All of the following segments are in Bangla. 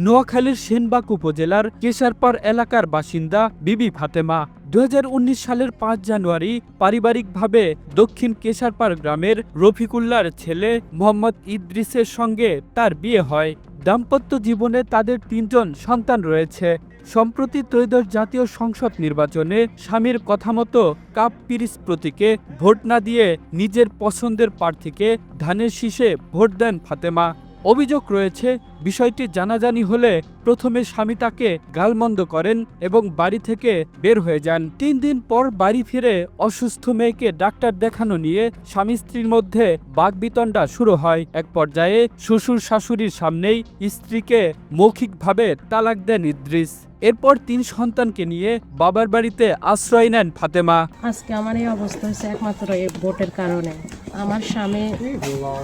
নোয়াখালীর সেনবাগ উপজেলার কেশারপাড় এলাকার বাসিন্দা বিবি ফাতেমা 2019 সালের 5 জানুয়ারি পারিবারিকভাবে দক্ষিণ কেশারপাড় গ্রামের রফিকুল্লাহর ছেলে মোহাম্মদ ইদ্রিসের সঙ্গে তার বিয়ে হয়। দাম্পত্য জীবনে তাদের 3 জন সন্তান রয়েছে। সম্প্রতি ত্রয়োদশ জাতীয় সংসদ নির্বাচনে স্বামীর কথামতো কাপ পিরিচ প্রতীকে ভোট না দিয়ে নিজের পছন্দের প্রার্থীকে ধানের শীষে ভোট দেন ফাতেমা। অভিযোগ রয়েছে, বিষয়টি জানাজানি হলে প্রথমে স্বামী তাকে গালমন্দ করেন এবং বাড়ি থেকে বের হয়ে যান। 3 দিন পর বাড়ি ফিরে অসুস্থ মেয়েকে ডাক্তার দেখানো নিয়ে স্বামী স্ত্রীর মধ্যে বাকবিতণ্ডা শুরু হয়। এক পর্যায়ে শ্বশুর শাশুড়ির সামনেই স্ত্রীকে মৌখিকভাবে তালাক দেন ইদ্রিস। এরপর 3 সন্তানকে নিয়ে বাবার বাড়িতে আশ্রয় নেন ফাতেমা। আজকে আমার এই অবস্থা হয়েছে একমাত্র এই ভোটের কারণে। আমার স্বামী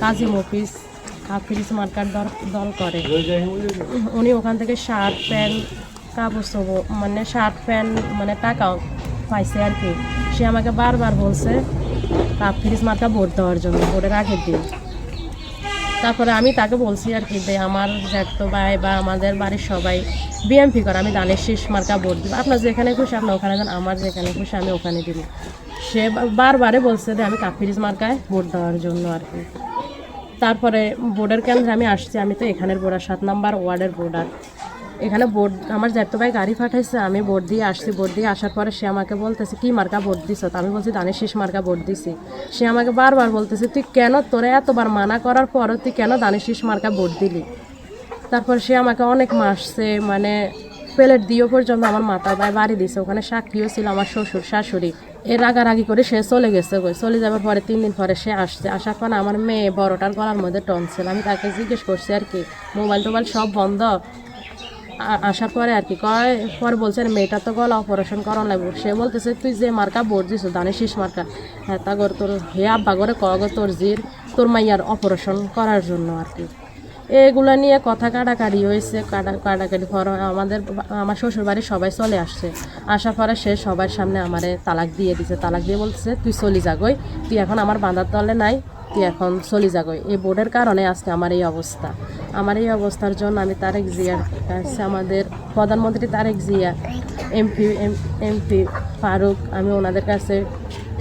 কাজী মফিজ কাপিরিস মার্কার দল করে। উনি ওখান থেকে শার্ট প্যান্ট কাপড় মানে শার্ট প্যান্ট মানে টাকা পাইছে আর কি। সে আমাকে বারবার বলছে কাপিরিস মার্কা ভোট দেওয়ার জন্য ভোটের আগের দিন। তারপরে আমি তাকে বলছি আর কি যে আমার জ্যাঠতো ভাই বা আমাদের বাড়ির সবাই বিএমপি করে, আমি ধানের শীষ মার্কা ভোট দিব, আপনার যেখানে খুশি আপনি ওখানে যান, আমার যেখানে খুশি আমি ওখানে দিব। সে বারবারে বলছে যে আমি কাপিরিস মার্কায় ভোট দেওয়ার জন্য আর কি। তারপরে বোর্ডের কেন্দ্রে আমি আসছি, আমি তো এখানের বোর্ডার 7 নম্বর ওয়ার্ডের বোর্ডার। এখানে বোর্ড আমার জ্যাঠতো ভাই গাড়ি পাঠাইছে, আমি ভোট দিয়ে আসছি। ভোট দিয়ে আসার পরে সে আমাকে বলতেছে কি মার্কা ভোট দিছ? আমি বলছি ধানের শীষ মার্কা ভোট দিছি। সে আমাকে বারবার বলতেছে তুই কেন, তোরে এতবার মানা করার পরও তুই কেন ধানের শীষ মার্কা ভোট দিলি? তারপর সে আমাকে অনেক মাসছে, মানে প্লেট দিয়েও পর্যন্ত আমার মাথা ভাই বাড়ি দিছে। ওখানে সাক্ষীও ছিল আমার শ্বশুর শাশুড়ি। এর রাগারাগি করে সে চলে গেছে। চলে যাওয়ার পরে 3 দিন পরে সে আসছে। আসার পর আমার মেয়ে বড়টার গলার মধ্যে টনছিল। আমি তাকে জিজ্ঞেস করছি আর কি মোবাইল টোবাইল সব বন্ধ। আসার পরে আর কি কয় পরে বলছেন মেয়েটা তো গলা অপারেশন করানো লাগবে। সে বলতেছে তুই যে মার্কা ভোট দিস ধানের শীষ মার্কা, হ্যাঁ তা গর তোর হে আব্বা করে কগ তোর জির তোর মাইয়ার অপারেশন করার জন্য আর কি। এগুলো নিয়ে কথা কাটাকাটি হয়েছে। কাটাকাটি পর আমার শ্বশুর বাড়ির সবাই চলে আসছে। আসার পরে সে সবার সামনে আমারে তালাক দিয়ে দিছে। তালাক দিয়ে বলতেছে তুই চলি যাগই, তুই এখন আমার বাঁধার তলে নাই, তুই এখন চলি যাগই। এই বোর্ডের কারণে আজকে আমার এই অবস্থা। আমার এই অবস্থার জন্য আমি তারেক জিয়ার কাছে, আমাদের প্রধানমন্ত্রী তারেক জিয়া, এমপি ফারুক, আমি ওনাদের কাছে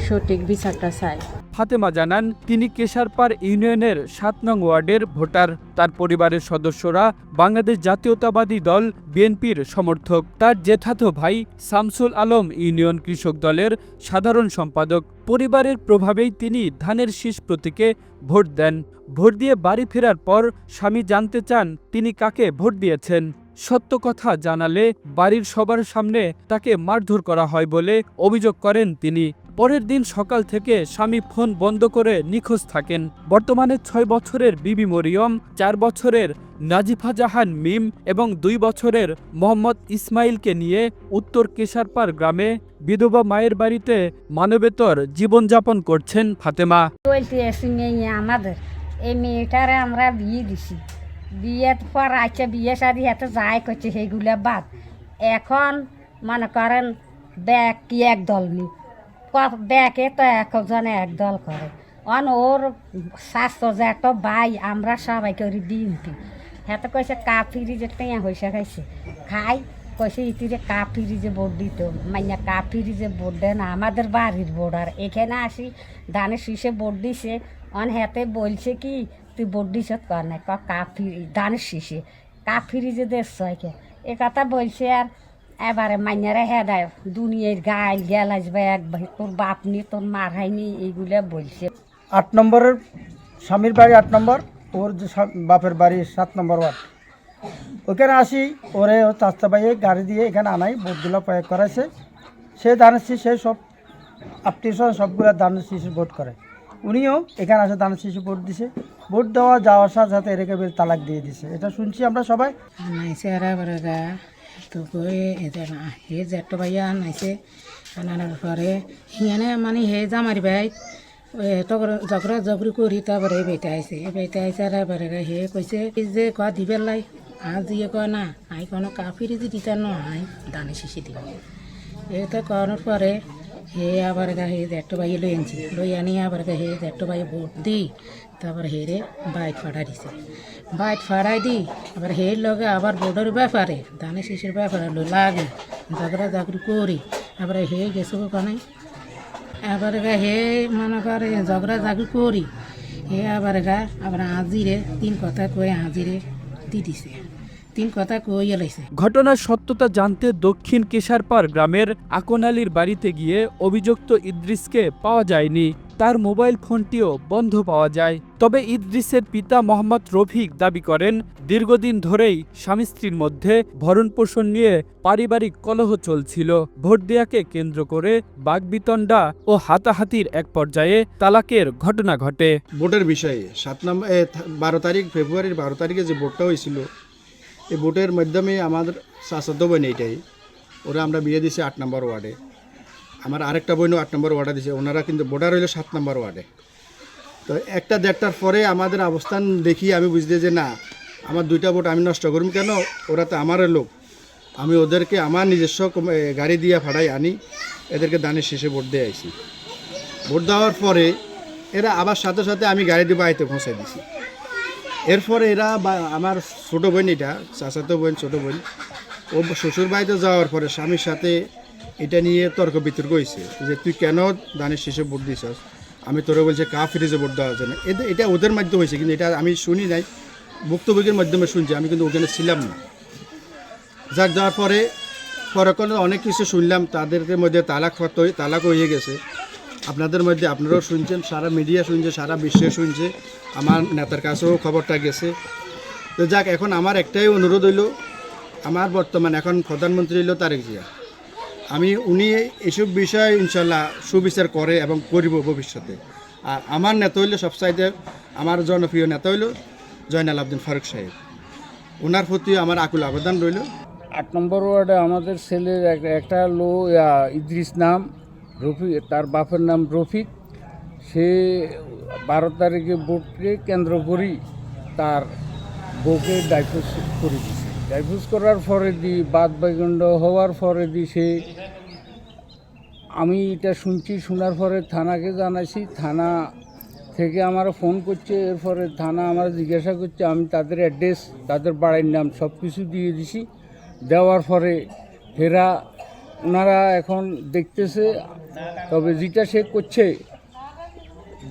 সঠিক বিচারটা চাই। ফাতেমা জানান তিনি কেশারপাড় ইউনিয়নের 7 নং ওয়ার্ডের ভোটার। তার পরিবারের সদস্যরা বাংলাদেশ জাতীয়তাবাদী দল বিএনপির সমর্থক। তার জেঠাতো ভাই শামসুল আলম ইউনিয়ন কৃষক দলের সাধারণ সম্পাদক। পরিবারের প্রভাবেই তিনি ধানের শীষ প্রতীকে ভোট দেন। ভোট দিয়ে বাড়ি ফেরার পর স্বামী জানতে চান তিনি কাকে ভোট দিয়েছেন। সত্য কথা জানালে বাড়ির সবার সামনে তাকে মারধর করা হয় বলে অভিযোগ করেন তিনি। পরের দিন সকাল থেকে স্বামী ফোন বন্ধ করে নিখোঁজ থাকেন। বর্তমানে 6 বছরের বিবি মরিয়ম, 4 বছরের নাজিফা জাহান মিম এবং 2 বছরের মোহাম্মদ ইসমাইলকে নিয়ে উত্তর কেশারপাড় গ্রামে বিধবা মায়ের বাড়িতে মানবেতর জীবনযাপন করছেন ফাতেমা। আমাদের এই মেয়েটারে আমরা বিয়ে দিছি, বিয়ের পর আচ্ছা বিয়ে শাদি এত যায় করছে সেইগুলো বাদ। এখন মনে করেন ব্যাগ কি এক দল নি, ব্যাগে তো একজনে এক দল করে। ওর স্বাস্থ্য যে একটা ভাই আমরা সবাই করি বিএনপি। হ্যাঁ তো কইছে কাফিরি যে টেঁয়া হয়েছে খাইছে খাই, কইছে ইতিরে কাফিরি যে ভোট দিত, মাইয়া কাফিরি যে ভোট দেয় না আমাদের বাড়ির ভোট। আর এখানে আসি ধানের শীষে ভোট দিছে। হাতে বলছে কি তুই ভোট দিস কর না, কাফিরি ধানের শীষে কাফিরি যে দেশ কে এ কথা বলছে। আর এবারে মাইনারে হেদায় দুনিয়ার গাইল গেল আসবে এক ভাই তোর বাপ নি তোর মার হাইনি এইগুলো বলছে। 8 নম্বরের স্বামীর বাড়ি 8 নম্বর, ওর যে বাপের বাড়ি 7 নম্বর ওয়ার্ড। ওখানে আসি, ওরে ও চাস্তা ভাইয়ে গাড়ি দিয়ে এখানে আনাই ভোটগুলো প্রয়োগ করাইছে। সে ধানের শীষ সে সব আত্মীয় সবগুলো ধানের শীষে ভোট করে। উনিও এখানে আসে ধানের শীষে ভোট দিছে। ভোট দেওয়া যাওয়ার সাথে সাথে এটাকে তালাক দিয়ে দিছে। এটা শুনছি আমরা সবাই। তো হে জ্যাঠো ভাইয়া আনাইছে, আনানোর পরে সিয়ানে মানে হে জামারি ভাই জগরা জগরি করি তারপরে বেটা আইছে আর এবারে হে কইছে যে ক দিবের লাই আজ দিয়ে কয় না আই কোনো কাফিরি যে দিতে ন আই দানে শিশি দিব। এটা করানোর পরে হে আবার হে একটা ভাই লই আনছি লই আনি আবার হে একটা ভাই ভোট দিই তারপর হেরে বাইক ফাড়াই দিছে বাইক ফাড়াই দিই আবার হের লগে আবার ভোটের ব্যাপারে ধানের শীষের ব্যাপারে লাগে ঝগড়া ঝগড়ি করি আবার হে গেছে ওখানে আবার হে মনে করে ঝগড়া ঝগড়ি করি হে আবার আবার হাজিরে 3 কথা কয়ে হাজিরে দি দিছে 3 কথা কইয়া লাইছে। ঘটনার সত্যতা জানতে দক্ষিণ কেশারপাড় গ্রামের আকন আলীর বাড়িতে গিয়ে অভিযুক্ত ইদ্রিসকে পাওয়া যায়নি। তার মোবাইল ফোনটিও বন্ধ পাওয়া যায়। তবে ইদ্রিসের পিতা মোহাম্মদ রফিক দাবি করেন, দীর্ঘদিন ধরেই স্বামী স্ত্রীর মধ্যে ভরণপোষণ নিয়ে পারিবারিক কলহ চলছিল। ভোট দেয়াকে কেন্দ্র করে বাগবিতণ্ডা ও হাতাহাতির এক পর্যায়ে তালাকের ঘটনা ঘটে। ভোটের বিষয়ে 12 তারিখ ফেব্রুয়ারির 12 তারিখে যে ভোটটা হয়েছিল, এই ভোটের মাধ্যমে আমাদের চাচাতো বোন এইটাই, ওরা আমরা বিয়ে দিছি 8 নম্বর ওয়ার্ডে। আমার আরেকটা বোনও 8 নম্বর ওয়ার্ডে দিছে, ওনারা কিন্তু ভোটার হইলো 7 নম্বর ওয়ার্ডে। তো একটা দেড়টার পরে আমাদের অবস্থান দেখি আমি বুঝতে যে না, আমার 2টা ভোট আমি নষ্ট করুম কেন, ওরা তো আমার লোক, আমি ওদেরকে আমার নিজস্ব গাড়ি দিয়ে ভাড়াই আনি, এদেরকে দানের শেষে ভোট দিয়ে আইছি। ভোট দেওয়ার পরে এরা আবার সাথে সাথে আমি গাড়ি দিয়ে বাড়িতে পৌঁছে দিছি। এরপরে এরা আমার ছোটো বোন, এটা চাচাতো বোন, ছোটো বোন, ও শ্বশুর বাড়িতে যাওয়ার পরে স্বামীর সাথে এটা নিয়ে তর্ক বিতর্ক হয়েছে যে তুই কেন দানের শেষে ভোট দিছস, আমি তোরা বলছে কা ফ্রিজে ভোট দেওয়ার জন্য। এটা ওদের মাধ্যমে হয়েছে, কিন্তু এটা আমি শুনি নাই, ভুক্তভোগীর মাধ্যমে শুনছি, আমি কিন্তু ওখানে ছিলাম না। যাক যাওয়ার পরে পরকালে অনেক কিছু শুনলাম, তাদের মধ্যে তালাক হয়ে গেছে। আপনাদের মধ্যে আপনারাও শুনছেন, সারা মিডিয়া শুনছে, সারা বিশ্বে শুনছে, আমার নেতার কাছেও খবরটা গেছে। তো যাক, এখন আমার একটাই অনুরোধ হইল, আমার বর্তমান এখন প্রধানমন্ত্রী হইল তারেক জিয়া, উনি এইসব বিষয়ে ইনশাল্লাহ সুবিচার করে এবং করিব ভবিষ্যতে। আর আমার নেতা হইল সবচাইতে আমার জনপ্রিয় নেতা হইল জয়নাল আবদিন ফারুক সাহেব, ওনার প্রতি আমার আকুল আবেদন রইল। 8 নম্বর ওয়ার্ডে আমাদের ছেলের একটা ইদ্রিস নাম রফিক, তার বাপের নাম রফিক। সে 12 তারিখে ভোটকে কেন্দ্র করি তার বউকে ডাইভোর্স করে দিছে। ডাইভোর্স করার পরে বাদ বাগণ্ড হওয়ার পরে সে, আমি এটা শুনছি, শোনার পরে থানাকে জানাইছি, থানা থেকে আমার ফোন করছে। এরপরে থানা আমার জিজ্ঞাসা করছে, আমি তাদের অ্যাড্রেস, তাদের বাড়ির নাম সব কিছু দিয়ে দিছি। দেওয়ার পরে ওনারা এখন দেখতেছে। তবে যেটা সে করছে,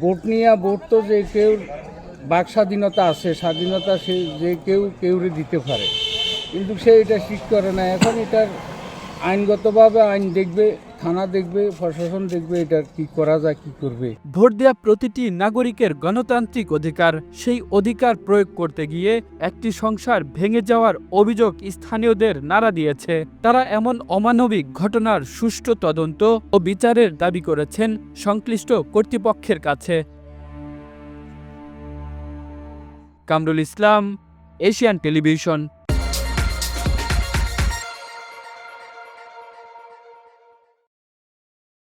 ভোট নিয়ে, ভোট তো যে কেউ বাক স্বাধীনতা আছে, স্বাধীনতা সে যে কেউরে দিতে পারে, কিন্তু সে এটা ঠিক করে না। এখন এটার আইনগতভাবে আইন দেখবে, থানা দেখবে, প্রশাসন দেখবে এটা কি করা যায়, কি করবে। ভোট দেয়া প্রতিটি নাগরিকের গণতান্ত্রিক অধিকার। সেই অধিকার প্রয়োগ করতে গিয়ে একটি সংসার ভেঙে যাওয়ার অভিযোগ স্থানীয়দের নাড়া দিয়েছে। তারা এমন অমানবিক ঘটনার সুষ্ঠু তদন্ত ও বিচারের দাবি করেছেন সংশ্লিষ্ট কর্তৃপক্ষের কাছে। Kamrul Islam, Asian television.